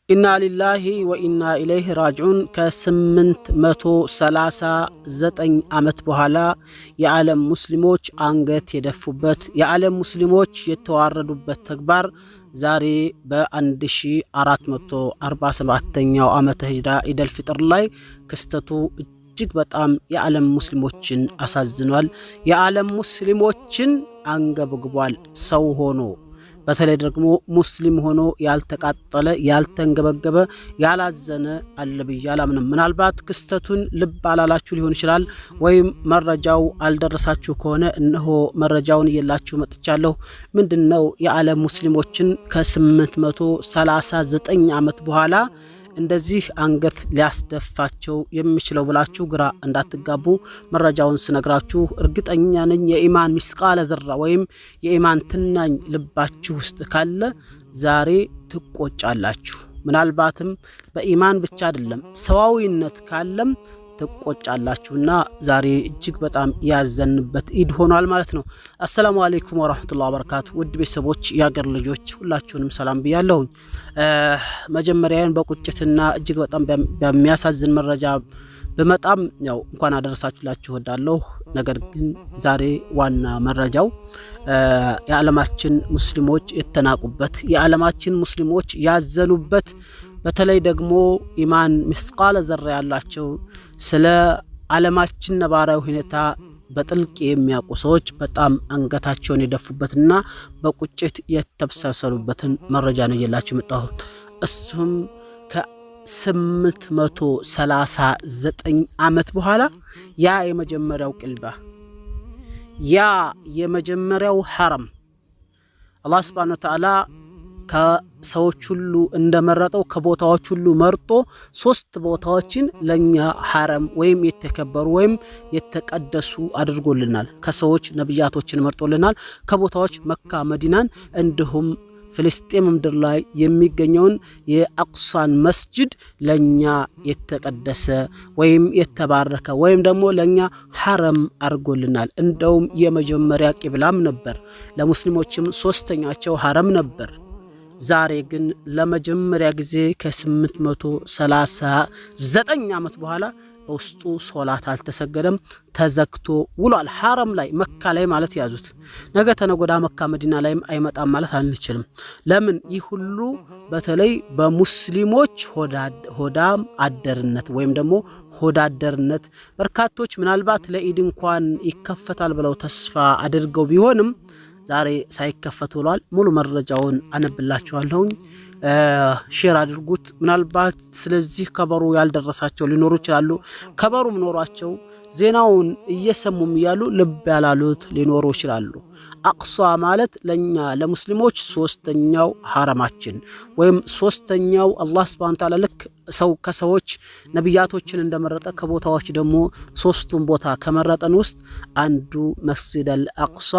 ኢና ሊላሂ ወኢና ኢለይሂ ራጅዑን ከ839 ዓመት በኋላ የዓለም ሙስሊሞች አንገት የደፉበት የዓለም ሙስሊሞች የተዋረዱበት ተግባር ዛሬ በ1447ኛው ዓመተ ሂጅራ ኢደል ፍጥር ላይ ክስተቱ እጅግ በጣም የዓለም ሙስሊሞችን አሳዝኗል። የዓለም ሙስሊሞችን አንገብግቧል። ሰው ሆኖ በተለይ ደግሞ ሙስሊም ሆኖ ያልተቃጠለ ያልተንገበገበ ያላዘነ አለ ብዬ አላምንም። ምናልባት ክስተቱን ልብ አላላችሁ ሊሆን ይችላል፣ ወይም መረጃው አልደረሳችሁ ከሆነ እነሆ መረጃውን እየላችሁ መጥቻለሁ። ምንድነው የዓለም ሙስሊሞችን ከ839 ዓመት በኋላ እንደዚህ አንገት ሊያስደፋቸው የሚችለው ብላችሁ ግራ እንዳትጋቡ መረጃውን ስነግራችሁ እርግጠኛ ነኝ የኢማን ሚስቃለ ዘራ ወይም የኢማን ትናኝ ልባችሁ ውስጥ ካለ ዛሬ ትቆጫላችሁ። ምናልባትም በኢማን ብቻ አይደለም ሰዋዊነት ካለም ትቆጫላችሁና ዛሬ እጅግ በጣም ያዘንበት ኢድ ሆኗል ማለት ነው። አሰላሙ አለይኩም ወራህመቱላሂ ወበረካቱ። ውድ ቤተሰቦች ያገር ልጆች ሁላችሁንም ሰላም ብያለሁ። መጀመሪያውን በቁጭትና እጅግ በጣም በሚያሳዝን መረጃ በመጣም ያው እንኳን አደረሳችሁላችሁ ወዳለሁ። ነገር ግን ዛሬ ዋና መረጃው የዓለማችን ሙስሊሞች የተናቁበት የዓለማችን ሙስሊሞች ያዘኑበት በተለይ ደግሞ ኢማን ምስቃለ ዘራ ያላቸው ስለ ዓለማችን ነባራዊ ሁኔታ በጥልቅ የሚያውቁ ሰዎች በጣም አንገታቸውን የደፉበትና በቁጭት የተብሰሰሉበትን መረጃ ነው ይላችሁ መጣሁት። እሱም ከ839 ዓመት በኋላ ያ የመጀመሪያው ቅልባ ያ የመጀመሪያው ሐረም አላህ Subhanahu Wa Ta'ala ከሰዎች ሁሉ እንደመረጠው ከቦታዎች ሁሉ መርጦ 3 ቦታዎችን ለኛ ሐረም ወይም የተከበሩ ወይም የተቀደሱ አድርጎልናል። ከሰዎች ነብያቶችን መርጦልናል። ከቦታዎች መካ፣ መዲናን እንዲሁም ፍልስጤም ምድር ላይ የሚገኘውን የአቅሳን መስጂድ ለኛ የተቀደሰ ወይም የተባረከ ወይም ደግሞ ለኛ ሐረም አድርጎልናል። እንደውም የመጀመሪያ ቂብላም ነበር። ለሙስሊሞችም 3ኛቸው ሐረም ነበር። ዛሬ ግን ለመጀመሪያ ጊዜ ከ839 ዓመት በኋላ ውስጡ ሶላት አልተሰገደም፣ ተዘግቶ ውሏል። ሐረም ላይ መካ ላይ ማለት ያዙት። ነገ ተነጎዳ መካ መዲና ላይም አይመጣም ማለት አንችልም። ለምን? ይህ ሁሉ በተለይ በሙስሊሞች ሆዳም አደርነት ወይም ደግሞ ሆዳደርነት በርካቶች ምናልባት ለኢድ እንኳን ይከፈታል ብለው ተስፋ አድርገው ቢሆንም ዛሬ ሳይከፈት ውሏል። ሙሉ መረጃውን አነብላችኋለሁ። ሼር አድርጉት። ምናልባት ስለዚህ ከበሩ ያልደረሳቸው ሊኖሩ ይችላሉ። ከበሩም ኖሯቸው ዜናውን እየሰሙም ያሉ ልብ ያላሉት ሊኖሩ ይችላሉ። አቅሷ ማለት ለኛ ለሙስሊሞች 3ኛው ሐረማችን ወይም 3ኛው አላህ Subhanahu Wa Ta'ala ልክ ሰው ከሰዎች ነብያቶችን እንደመረጠ ከቦታዎች ደግሞ 3ቱን ቦታ ከመረጠን ውስጥ አንዱ መስጂድ አልአቅሷ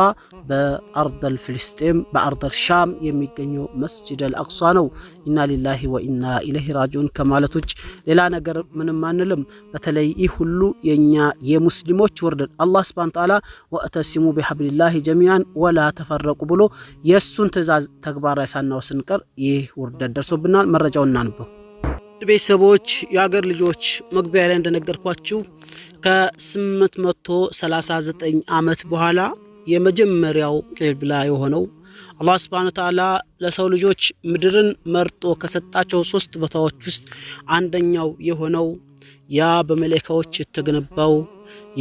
በአርደል ፍልስጤም በአርደል ሻም የሚገኘው መስጂድ አልአቅሷ ነው። ኢና ሊላሂ ወኢና ኢለይሂ ራጂዑን ከማለቶች ሌላ ነገር ምንም አንልም። በተለይ ይህ ሁሉ የኛ የሙስሊሞች ወርደን አላህ Subhanahu Wa Ta'ala ወአተሲሙ ቢሐብሊላሂ ጀሚዓን ወላ ተፈረቁ ብሎ የሱን ትእዛዝ ተግባራዊ ሳናው ስንቀር ይህ ውርደት ደርሶብናል። መረጃውን እናንበው። ቤተሰቦች የአገር ልጆች መግቢያ ላይ እንደነገርኳችሁ ከ839 ዓመት በኋላ የመጀመሪያው ቂብላ የሆነው አላህ Subhanahu Wa Ta'ala ለሰው ልጆች ምድርን መርጦ ከሰጣቸው 3 ቦታዎች ውስጥ አንደኛው የሆነው ያ በመላእክቶች የተገነባው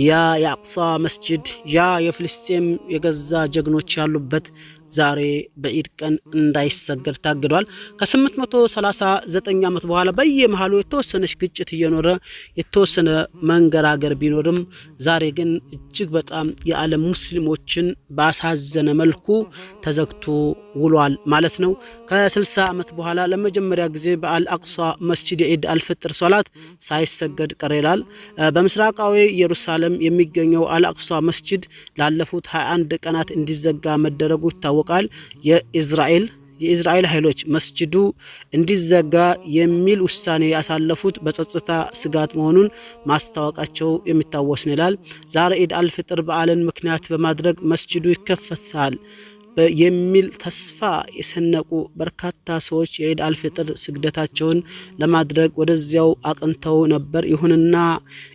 ያ የአቅሳ መስጂድ ያ የፍልስጤም የገዛ ጀግኖች ያሉበት ዛሬ በኢድ ቀን እንዳይሰገድ ታግዷል። ከ839 ዓመት በኋላ በየመሃሉ የተወሰነች ግጭት እየኖረ የተወሰነ መንገራገር ቢኖርም ዛሬ ግን እጅግ በጣም የዓለም ሙስሊሞችን ባሳዘነ መልኩ ተዘግቶ ውሏል ማለት ነው። ከ60 ዓመት በኋላ ለመጀመሪያ ጊዜ በአልአቅሳ መስጂድ የኢድ አልፍጥር ሶላት ሳይሰገድ ቀርቷል። በምስራቃዊ ኢየሩሳሌም የሚገኘው አልአቅሳ መስጂድ ላለፉት 21 ቀናት እንዲዘጋ መደረጉ ይታወቃል። የእስራኤል ኃይሎች መስጂዱ እንዲዘጋ የሚል ውሳኔ ያሳለፉት በጸጥታ ስጋት መሆኑን ማስታወቃቸው የሚታወስ ነው ይላል። ዛሬ ኢድ አልፍጥር በዓልን ምክንያት በማድረግ መስጂዱ ይከፈታል የሚል ተስፋ የሰነቁ በርካታ ሰዎች የኢድ አልፍጥር ስግደታቸውን ለማድረግ ወደዚያው አቅንተው ነበር። ይሁንና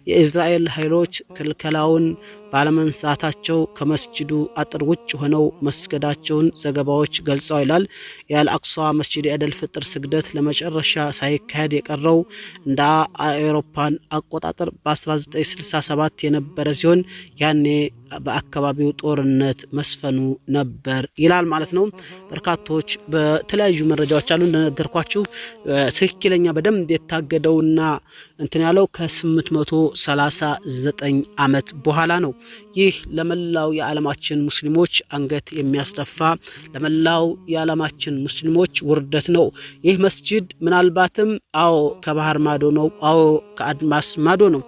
የእስራኤል ኃይሎች ክልከላውን ባለመንሳታቸው ከመስጂዱ አጥር ውጭ ሆነው መስገዳቸውን ዘገባዎች ገልጸው ይላል። የአልአቅሷ መስጂድ የኢድ አልፍጥር ስግደት ለመጨረሻ ሳይካሄድ የቀረው እንደ አውሮፓን አቆጣጠር በ1967 የነበረ ሲሆን ያኔ በአካባቢው ጦርነት መስፈኑ ነበር ይላል ማለት ነው። በርካቶች በተለያዩ መረጃዎች አሉ እንደነገርኳችሁ ትክክለኛ በደንብ የታገደውና እንትን ያለው ከ839 ዓመት በኋላ ነው። ይህ ለመላው የዓለማችን ሙስሊሞች አንገት የሚያስደፋ ለመላው የዓለማችን ሙስሊሞች ውርደት ነው። ይህ መስጂድ ምናልባትም ከባህር ማዶ ነው፣ ከአድማስ ማዶ ነው።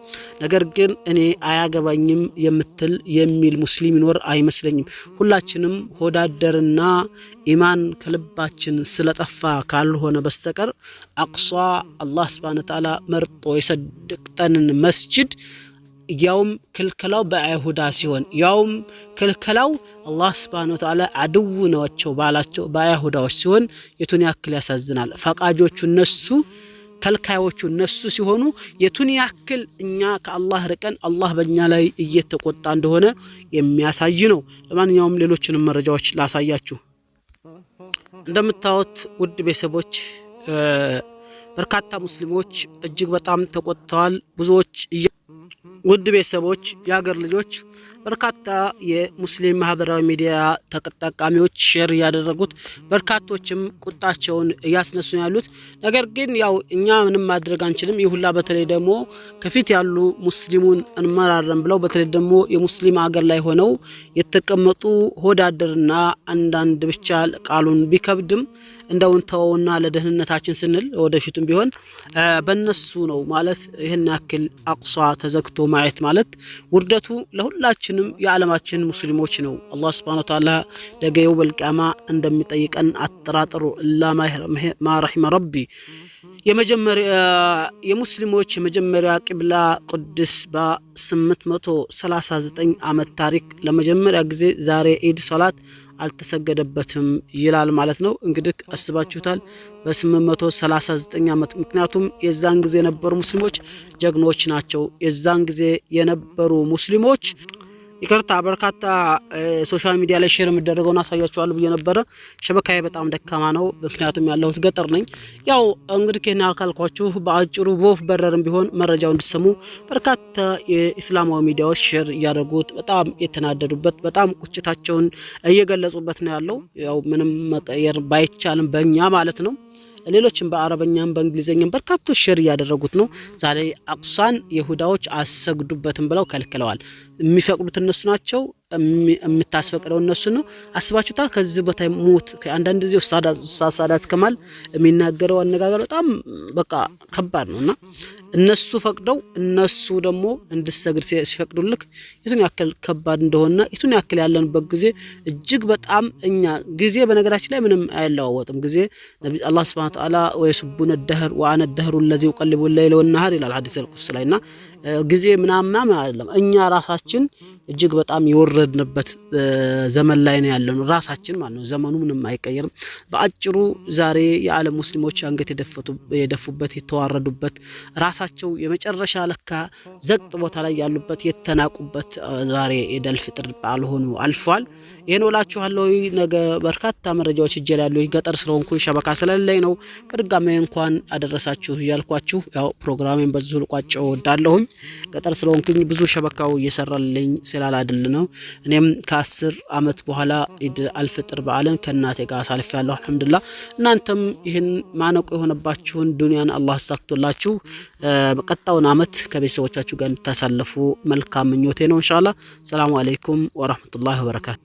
ነገር ግን እኔ አያገባኝም የምትል የሚል ሙስሊም ይኖር አይመስለኝም። ሁላችንም ሆዳደርና ኢማን ከልባችን ስለጠፋ ካልሆነ በስተቀር አቅሷ አላህ Subhanahu Wa Ta'ala መርጦ የሰደቀንን መስጂድ ያውም ክልከላው በአይሁዳ ሲሆን ያውም ክልከላው አላህ Subhanahu Wa Ta'ala አድው ናቸው ባላቸው በአይሁዳዎች ሲሆን የቱን ያክል ያሳዝናል። ፈቃጆቹ እነሱ ከልካዮቹ እነሱ ሲሆኑ የቱን ያክል እኛ ከአላህ ርቀን አላህ በእኛ ላይ እየተቆጣ እንደሆነ የሚያሳይ ነው። ለማንኛውም ሌሎችንም መረጃዎች ላሳያችሁ። እንደምታዩት ውድ ቤተሰቦች በርካታ ሙስሊሞች እጅግ በጣም ተቆጥተዋል። ብዙዎች ውድ ቤተሰቦች የሀገር ልጆች በርካታ የሙስሊም ማህበራዊ ሚዲያ ተጠቃሚዎች ሼር ያደረጉት በርካቶችም ቁጣቸውን እያስነሱ ያሉት ነገር ግን ያው እኛ ምንም ማድረግ አንችልም። ይሁላ በተለይ ደግሞ ከፊት ያሉ ሙስሊሙን እንመራረን ብለው በተለይ ደግሞ የሙስሊም ሀገር ላይ ሆነው የተቀመጡ ሆዳደርና አንዳንድ ብቻ ቃሉን ቢከብድም እንደውን ተውና ለደህንነታችን ስንል ወደፊቱም ቢሆን በእነሱ ነው ማለት ይሄን ያክል አቅሷ ተዘግቶ ማየት ማለት ውርደቱ ለሁላችንም የዓለማችን ሙስሊሞች ነው። አላህ Subhanahu Wa Ta'ala ለገየው በልቂያማ እንደሚጠይቀን አጠራጥሩ ኢላ ማ ረሂመ ረቢ። የሙስሊሞች የመጀመሪያ ቂብላ ቅዱስ በ839 ዓመት ታሪክ ለመጀመሪያ ጊዜ ዛሬ ኢድ ሶላት አልተሰገደበትም ይላል ማለት ነው። እንግዲህ አስባችሁታል በ839 ዓመት። ምክንያቱም የዛን ጊዜ የነበሩ ሙስሊሞች ጀግኖች ናቸው። የዛን ጊዜ የነበሩ ሙስሊሞች ይቅርታ በርካታ ሶሻል ሚዲያ ላይ ሼር የሚደረገውን አሳያችኋለሁ ብዬ ነበረ። ሸበካዬ በጣም ደካማ ነው፣ ምክንያቱም ያለሁት ገጠር ነኝ። ያው እንግዲህ ከና አካልኳችሁ በአጭሩ ወፍ በረርም ቢሆን መረጃው እንድሰሙ በርካታ የእስላማዊ ሚዲያዎች ሼር ያደረጉት በጣም የተናደዱበት በጣም ቁጭታቸውን እየገለጹበት ነው ያለው። ያው ምንም መቀየር ባይቻልም በእኛ ማለት ነው። ሌሎችም በአረበኛም በእንግሊዘኛም በርካቶች ሼር ያደረጉት ነው። ዛሬ አቅሷን ይሁዳዎች አሰግዱበትም ብለው ከልክለዋል። የሚፈቅዱት እነሱ ናቸው፣ የምታስፈቅደው እነሱ ነው። አስባችሁታል? ከዚህ ቦታ ሞት ከአንዳንድ ጊዜ ኡስታዝ ሳዳት ከማል የሚናገረው አነጋገር በጣም በቃ ከባድ ነውና እነሱ ፈቅደው እነሱ ደግሞ እንድሰግድ ሲፈቅዱልክ የቱን ያክል ከባድ እንደሆነ የቱን ያክል ያለንበት ጊዜ እጅግ በጣም እኛ ጊዜ በነገራችን ላይ ምንም አይለዋወጥም። ጊዜ ነብይ አላህ Subhanahu Wa Ta'ala ወይሱቡነ الدهر وانا الدهر الذي يقلب الليل والنهار ይላል ሐዲስ القدس ላይና ጊዜ ምናምን አይደለም። እኛ ራሳችን እጅግ በጣም የወረድንበት ዘመን ላይ ነው ያለነው ራሳችን ማለት ነው። ዘመኑ ምንም አይቀየርም። በአጭሩ ዛሬ የዓለም ሙስሊሞች አንገት የደፉበት የተዋረዱበት ራሳቸው የመጨረሻ ለካ ዘቅጥ ቦታ ላይ ያሉበት የተናቁበት ዛሬ ኢድ አልፍጥር በዓል ሆኖ አልፏል። ይሄን ወላችኋለሁ። ነገ በርካታ መረጃዎች ይጀላሉ። ገጠር ስለሆንኩ ሸበካ ስለሌለኝ ነው። በድጋሚ እንኳን አደረሳችሁ እያልኳችሁ ያው ፕሮግራሜን በዚሁ ልቋጨው ወዳለሁኝ። ገጠር ስለሆንኩኝ ብዙ ሸበካው እየሰራልኝ ስላላደል ነው። እኔም ከ10 ዓመት በኋላ ኢድ አልፍጥር በዓልን ከናቴ ጋር አሳልፌያለሁ አልহামዱሊላህ። እናንተም ይህን ማነቆ የሆነባችሁን ዱንያን አላህ አሳክቶላችሁ በቀጣውን ዓመት ከቤተሰቦቻችሁ ጋር እንድታሳልፉ መልካም ምኞቴ ነው ኢንሻአላህ። ሰላም አለይኩም ወራህመቱላሂ ወበረካቱ።